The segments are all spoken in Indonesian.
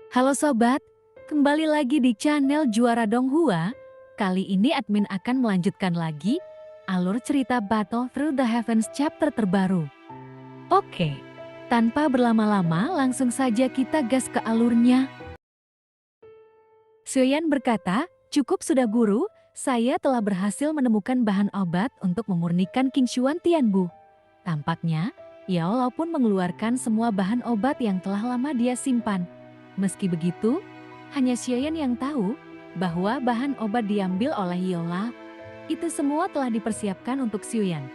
Halo sobat, kembali lagi di channel Juara Donghua. Kali ini admin akan melanjutkan lagi alur cerita Battle Through the Heavens chapter terbaru. Oke, tanpa berlama-lama langsung saja kita gas ke alurnya. Xiaoyan berkata, cukup sudah guru, saya telah berhasil menemukan bahan obat untuk memurnikan King Xuan Tianbu. Tampaknya, Yao Lao pun mengeluarkan semua bahan obat yang telah lama dia simpan. Meski begitu, hanya Xiaoyan yang tahu bahwa bahan obat diambil oleh Yao Lao. Itu semua telah dipersiapkan untuk Xiaoyan.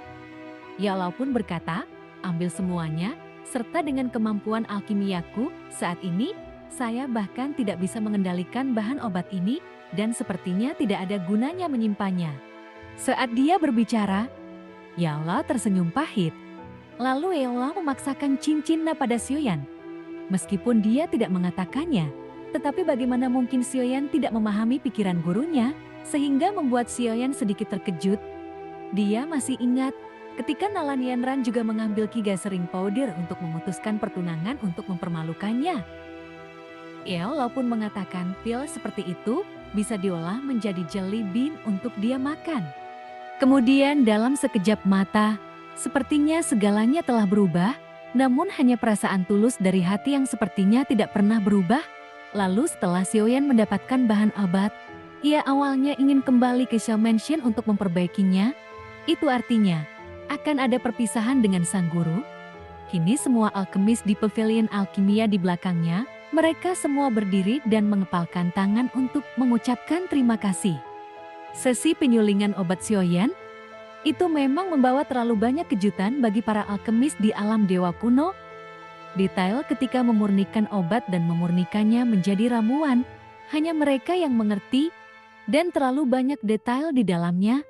Yao Lao pun berkata, ambil semuanya, serta dengan kemampuan alkimiaku, saat ini, saya bahkan tidak bisa mengendalikan bahan obat ini, dan sepertinya tidak ada gunanya menyimpannya. Saat dia berbicara, Yao Lao tersenyum pahit. Lalu Yao Lao memaksakan cincinnya pada Xiaoyan. Meskipun dia tidak mengatakannya, tetapi bagaimana mungkin Xiaoyan tidak memahami pikiran gurunya, sehingga membuat Xiaoyan sedikit terkejut. Dia masih ingat ketika Nalan Yanran juga mengambil Qi Gathering Powder untuk memutuskan pertunangan untuk mempermalukannya. Yao Lao pun mengatakan pil seperti itu bisa diolah menjadi jelly bean untuk dia makan. Kemudian dalam sekejap mata, sepertinya segalanya telah berubah. Namun hanya perasaan tulus dari hati yang sepertinya tidak pernah berubah. Lalu setelah Xiaoyan mendapatkan bahan obat, ia awalnya ingin kembali ke Xiao Mansion untuk memperbaikinya. Itu artinya, akan ada perpisahan dengan sang guru. Kini semua alkemis di pavilion alkimia di belakangnya, mereka semua berdiri dan mengepalkan tangan untuk mengucapkan terima kasih. Sesi penyulingan obat Xiaoyan itu memang membawa terlalu banyak kejutan bagi para alkemis di alam dewa kuno. Detail ketika memurnikan obat dan memurnikannya menjadi ramuan, hanya mereka yang mengerti, dan terlalu banyak detail di dalamnya.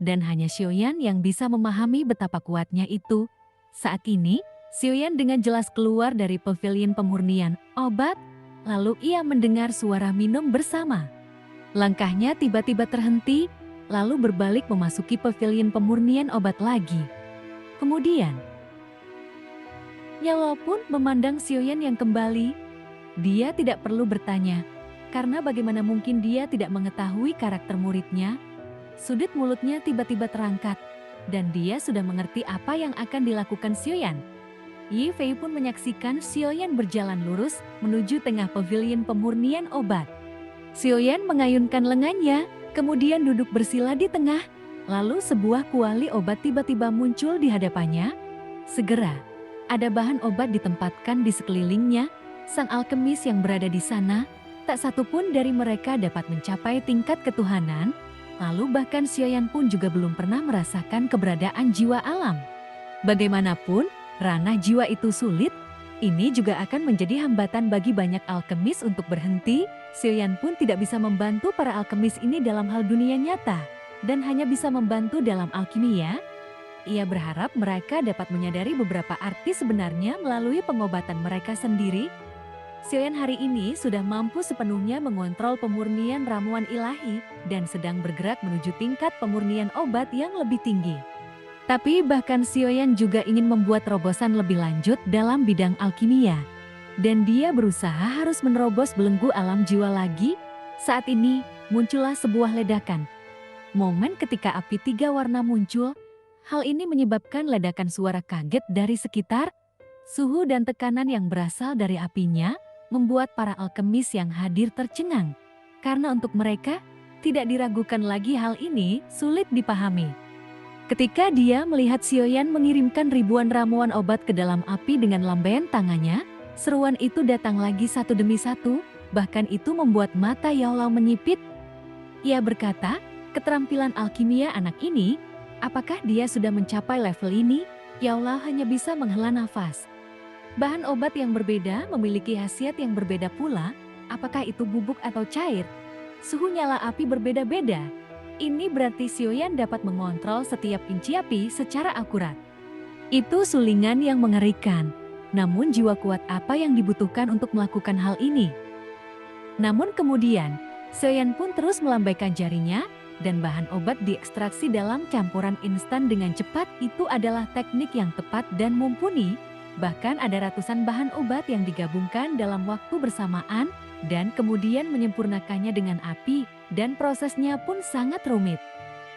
Dan hanya Xiaoyan yang bisa memahami betapa kuatnya itu. Saat ini, Xiaoyan dengan jelas keluar dari pavilion pemurnian obat, lalu ia mendengar suara minum bersama. Langkahnya tiba-tiba terhenti, lalu berbalik memasuki pavilion pemurnian obat lagi. Kemudian, Yao Lao pun memandang Xiaoyan yang kembali. Dia tidak perlu bertanya, karena bagaimana mungkin dia tidak mengetahui karakter muridnya. Sudut mulutnya tiba-tiba terangkat, dan dia sudah mengerti apa yang akan dilakukan Xiaoyan. Yi Fei pun menyaksikan Xiaoyan berjalan lurus menuju tengah pavilion pemurnian obat. Xiaoyan mengayunkan lengannya, kemudian duduk bersila di tengah, lalu sebuah kuali obat tiba-tiba muncul di hadapannya. Segera, ada bahan obat ditempatkan di sekelilingnya. Sang alkemis yang berada di sana, tak satu pun dari mereka dapat mencapai tingkat ketuhanan, lalu bahkan Xiaoyan pun juga belum pernah merasakan keberadaan jiwa alam. Bagaimanapun, ranah jiwa itu sulit, ini juga akan menjadi hambatan bagi banyak alkemis untuk berhenti. Xiaoyan pun tidak bisa membantu para alkemis ini dalam hal dunia nyata, dan hanya bisa membantu dalam alkimia. Ia berharap mereka dapat menyadari beberapa arti sebenarnya melalui pengobatan mereka sendiri. Xiaoyan hari ini sudah mampu sepenuhnya mengontrol pemurnian ramuan ilahi, dan sedang bergerak menuju tingkat pemurnian obat yang lebih tinggi. Tapi bahkan Xiaoyan juga ingin membuat terobosan lebih lanjut dalam bidang alkimia. Dan dia berusaha harus menerobos belenggu alam jiwa lagi. Saat ini, muncullah sebuah ledakan. Momen ketika api 3 warna muncul, hal ini menyebabkan ledakan suara kaget dari sekitar. Suhu dan tekanan yang berasal dari apinya, membuat para alkemis yang hadir tercengang. Karena untuk mereka, tidak diragukan lagi hal ini sulit dipahami. Ketika dia melihat Xiaoyan mengirimkan ribuan ramuan obat ke dalam api dengan lambaian tangannya, seruan itu datang lagi satu demi satu, bahkan itu membuat mata Yao Lao menyipit. Ia berkata, keterampilan alkimia anak ini, apakah dia sudah mencapai level ini? Yao Lao hanya bisa menghela nafas. Bahan obat yang berbeda memiliki khasiat yang berbeda pula, apakah itu bubuk atau cair? Suhu nyala api berbeda-beda. Ini berarti Xiaoyan dapat mengontrol setiap inci api secara akurat. Itu sulingan yang mengerikan. Namun jiwa kuat apa yang dibutuhkan untuk melakukan hal ini? Namun kemudian, Xiaoyan pun terus melambaikan jarinya, dan bahan obat diekstraksi dalam campuran instan dengan cepat. Itu adalah teknik yang tepat dan mumpuni. Bahkan ada ratusan bahan obat yang digabungkan dalam waktu bersamaan dan kemudian menyempurnakannya dengan api, dan prosesnya pun sangat rumit.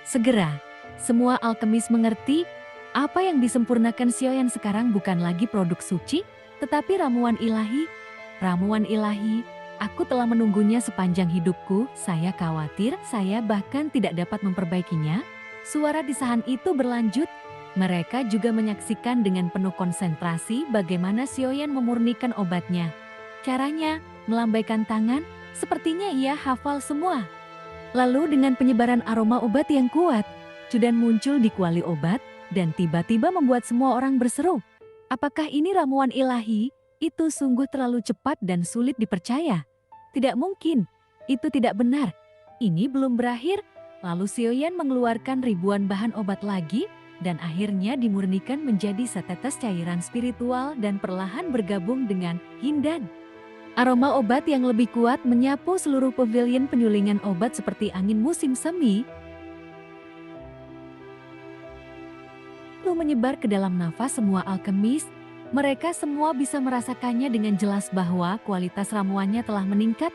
Segera, semua alkemis mengerti apa yang disempurnakan Sioyan sekarang bukan lagi produk suci, tetapi ramuan ilahi. Ramuan ilahi, aku telah menunggunya sepanjang hidupku, saya khawatir saya bahkan tidak dapat memperbaikinya. Suara desahan itu berlanjut. Mereka juga menyaksikan dengan penuh konsentrasi bagaimana Sioyan memurnikan obatnya. Caranya, melambaikan tangan, sepertinya ia hafal semua. Lalu dengan penyebaran aroma obat yang kuat, Cudan muncul di kuali obat dan tiba-tiba membuat semua orang berseru. Apakah ini ramuan ilahi? Itu sungguh terlalu cepat dan sulit dipercaya. Tidak mungkin, itu tidak benar. Ini belum berakhir, lalu Sioyan mengeluarkan ribuan bahan obat lagi, dan akhirnya dimurnikan menjadi setetes cairan spiritual dan perlahan bergabung dengan Hindan. Aroma obat yang lebih kuat menyapu seluruh pavilion penyulingan obat seperti angin musim semi, lalu menyebar ke dalam nafas semua alkemis. Mereka semua bisa merasakannya dengan jelas bahwa kualitas ramuannya telah meningkat.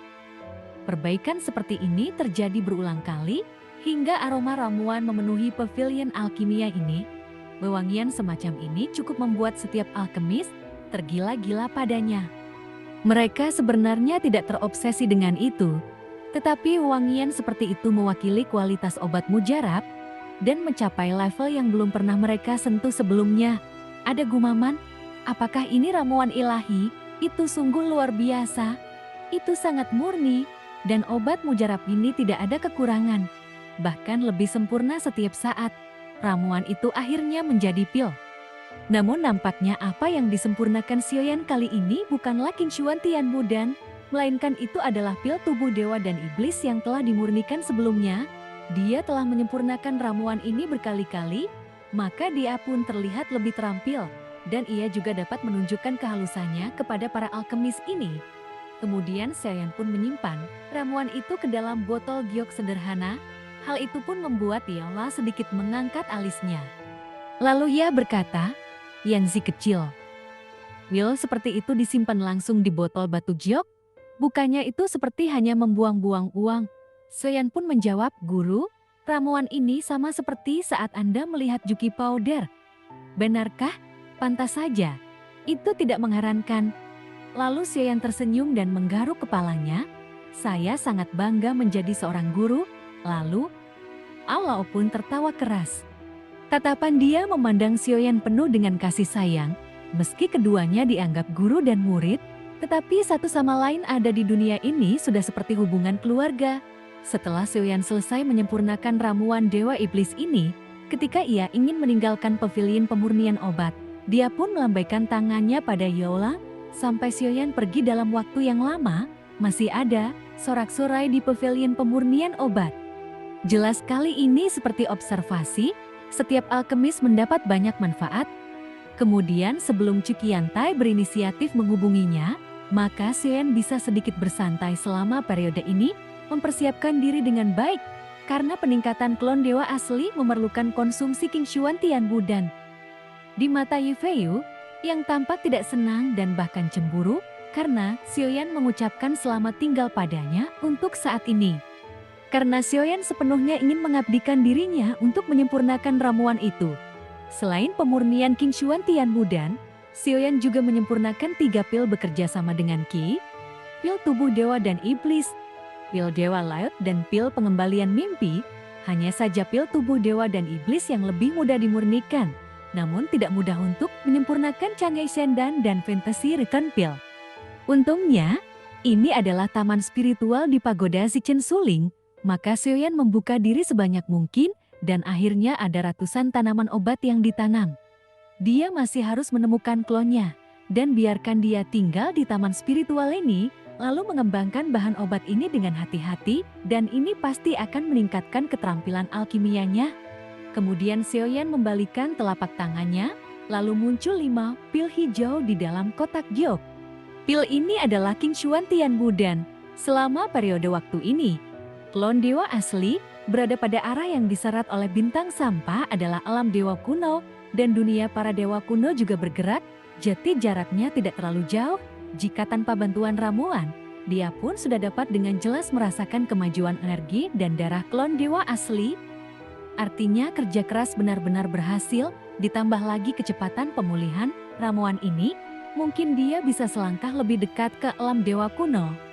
Perbaikan seperti ini terjadi berulang kali, hingga aroma ramuan memenuhi pavilion alkimia ini. Wewangian semacam ini cukup membuat setiap alkemis tergila-gila padanya. Mereka sebenarnya tidak terobsesi dengan itu, tetapi wewangian seperti itu mewakili kualitas obat mujarab dan mencapai level yang belum pernah mereka sentuh sebelumnya. Ada gumaman, apakah ini ramuan ilahi? Itu sungguh luar biasa. Itu sangat murni, dan obat mujarab ini tidak ada kekurangan. Bahkan lebih sempurna setiap saat. Ramuan itu akhirnya menjadi pil. Namun nampaknya apa yang disempurnakan Sioyan kali ini bukanlah Qingshuan Tianbu Dan, melainkan itu adalah pil tubuh dewa dan iblis yang telah dimurnikan sebelumnya. Dia telah menyempurnakan ramuan ini berkali-kali, maka dia pun terlihat lebih terampil, dan ia juga dapat menunjukkan kehalusannya kepada para alkemis ini. Kemudian Sioyan pun menyimpan ramuan itu ke dalam botol giok sederhana. Hal itu pun membuat Yaola sedikit mengangkat alisnya. Lalu ia berkata, Yanzi kecil, Will seperti itu disimpan langsung di botol batu giok? Bukannya itu seperti hanya membuang-buang uang. Sioyan pun menjawab, Guru, ramuan ini sama seperti saat Anda melihat Juki Powder. Benarkah? Pantas saja. Itu tidak mengherankan. Lalu Sioyan tersenyum dan menggaruk kepalanya. Saya sangat bangga menjadi seorang guru. Lalu, Ao pun tertawa keras. Tatapan dia memandang Sioyan penuh dengan kasih sayang. Meski keduanya dianggap guru dan murid, tetapi satu sama lain ada di dunia ini sudah seperti hubungan keluarga. Setelah Sioyan selesai menyempurnakan ramuan dewa iblis ini, ketika ia ingin meninggalkan pavilion pemurnian obat, dia pun melambaikan tangannya pada Yaola. Sampai Sioyan pergi dalam waktu yang lama, masih ada sorak-sorai di pavilion pemurnian obat. Jelas kali ini seperti observasi, setiap alkemis mendapat banyak manfaat. Kemudian sebelum Cukiantai berinisiatif menghubunginya, maka Sioyan bisa sedikit bersantai selama periode ini, mempersiapkan diri dengan baik, karena peningkatan klon dewa asli memerlukan konsumsi Qingshuan Tianbu Dan. Di mata Yifeiyu, yang tampak tidak senang dan bahkan cemburu, karena Sioyan mengucapkan selamat tinggal padanya untuk saat ini. Karena Sioyan sepenuhnya ingin mengabdikan dirinya untuk menyempurnakan ramuan itu. Selain pemurnian Qingshuan Tianbu Dan, Sioyan juga menyempurnakan 3 pil bekerja sama dengan Qi, pil tubuh dewa dan iblis, pil dewa laut dan pil pengembalian mimpi. Hanya saja pil tubuh dewa dan iblis yang lebih mudah dimurnikan, namun tidak mudah untuk menyempurnakan Canggei Shendan dan Fantasy Return Pil. Untungnya, ini adalah taman spiritual di pagoda Zichen Suling. Maka Sioyan membuka diri sebanyak mungkin dan akhirnya ada ratusan tanaman obat yang ditanam. Dia masih harus menemukan klonnya dan biarkan dia tinggal di taman spiritual ini, lalu mengembangkan bahan obat ini dengan hati-hati dan ini pasti akan meningkatkan keterampilan alkimianya. Kemudian Sioyan membalikan telapak tangannya, lalu muncul 5 pil hijau di dalam kotak giok. Pil ini adalah Qingshuan Tianbu Dan. Selama periode waktu ini, klon dewa asli berada pada arah yang diserat oleh bintang sampah adalah alam dewa kuno, dan dunia para dewa kuno juga bergerak. Jati jaraknya tidak terlalu jauh, jika tanpa bantuan ramuan, dia pun sudah dapat dengan jelas merasakan kemajuan energi dan darah klon dewa asli. Artinya kerja keras benar-benar berhasil, ditambah lagi kecepatan pemulihan ramuan ini, mungkin dia bisa selangkah lebih dekat ke alam dewa kuno.